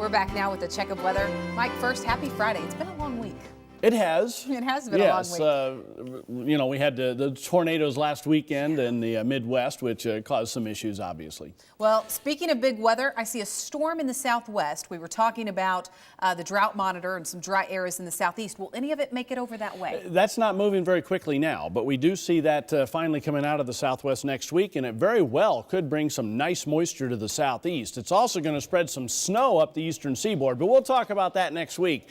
We're back now with a check of weather. Mike, first, happy Friday. It's been a long week. It has. It has been a long week. You know, we had the tornadoes last weekend in the Midwest, which caused some issues, obviously. Well, speaking of big weather, I see a storm in the southwest. We were talking about the drought monitor and some dry areas in the southeast. Will any of it make it over that way? That's not moving very quickly now, but we do see that finally coming out of the southwest next week, and it very well could bring some nice moisture to the southeast. It's also going to spread some snow up the eastern seaboard, but we'll talk about that next week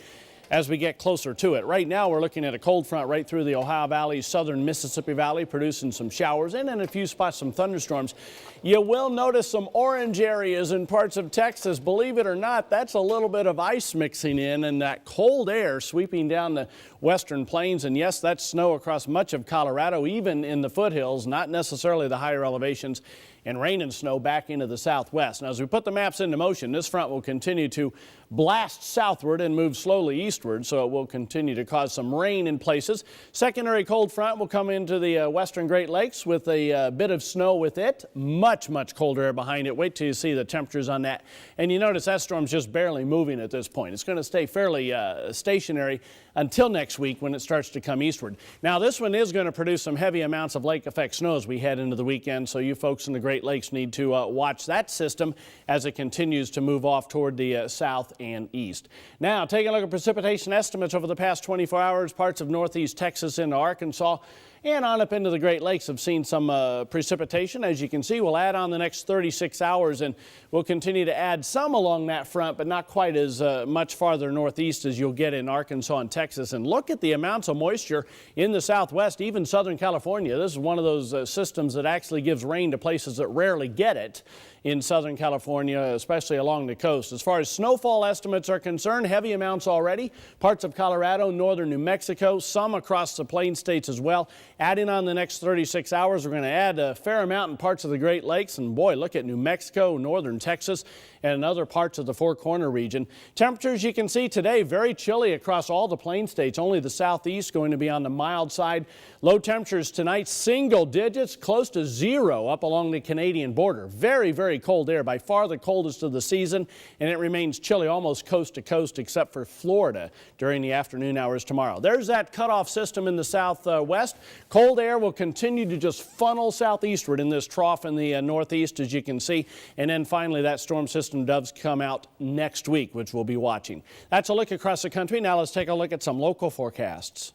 as we get closer to it. Right now, we're looking at a cold front right through the Ohio Valley, southern Mississippi Valley, producing some showers and in a few spots some thunderstorms. You will notice some orange areas in parts of Texas. Believe it or not, that's a little bit of ice mixing in and that cold air sweeping down the western plains. And yes, that's snow across much of Colorado, even in the foothills, not necessarily the higher elevations, and rain and snow back into the southwest. Now, as we put the maps into motion, this front will continue to blast southward and move slowly eastward, so it will continue to cause some rain in places. Secondary cold front will come into the western Great Lakes with a bit of snow with it. Much colder air behind it. Wait till you see the temperatures on that. And you notice that storm's just barely moving at this point. It's going to stay fairly stationary until next week when it starts to come eastward. Now, this one is going to produce some heavy amounts of lake effect snow as we head into the weekend, so you folks in the Great Lakes need to watch that system as it continues to move off toward the south and east. Now, taking a look at precipitation estimates over the past 24 hours, parts of northeast Texas into Arkansas and on up into the Great Lakes have seen some precipitation. As you can see, we'll add on the next 36 hours and we'll continue to add some along that front, but not quite as much farther northeast as you'll get in Arkansas and Texas. And look at the amounts of moisture in the southwest, even Southern California. This is one of those systems that actually gives rain to places that rarely get it in Southern California, especially along the coast. As far as snowfall estimates are concerned, heavy amounts already. Parts of Colorado, northern New Mexico, some across the plain states as well. Adding on the next 36 hours, we're going to add a fair amount in parts of the Great Lakes. And boy, look at New Mexico, northern Texas, and other parts of the Four Corner region. Temperatures you can see today very chilly across all the plain states. Only the southeast going to be on the mild side. Low temperatures tonight, single digits, close to zero up along the Canadian border. Very cold air, by far the coldest of the season, and it remains chilly almost coast to coast except for Florida during the afternoon hours tomorrow. There's that cutoff system in the southwest. Cold air will continue to just funnel southeastward in this trough in the northeast, as you can see, and then finally that storm system does come out next week, which we'll be watching. That's a look across the country. Now let's take a look at some local forecasts.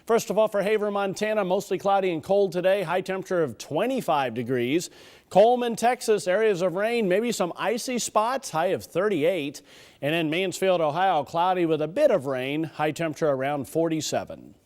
First of all, for Haver, Montana, mostly cloudy and cold today, high temperature of 25 degrees. Coleman, Texas, areas of rain, maybe some icy spots, high of 38. And in Mansfield, Ohio, cloudy with a bit of rain, high temperature around 47.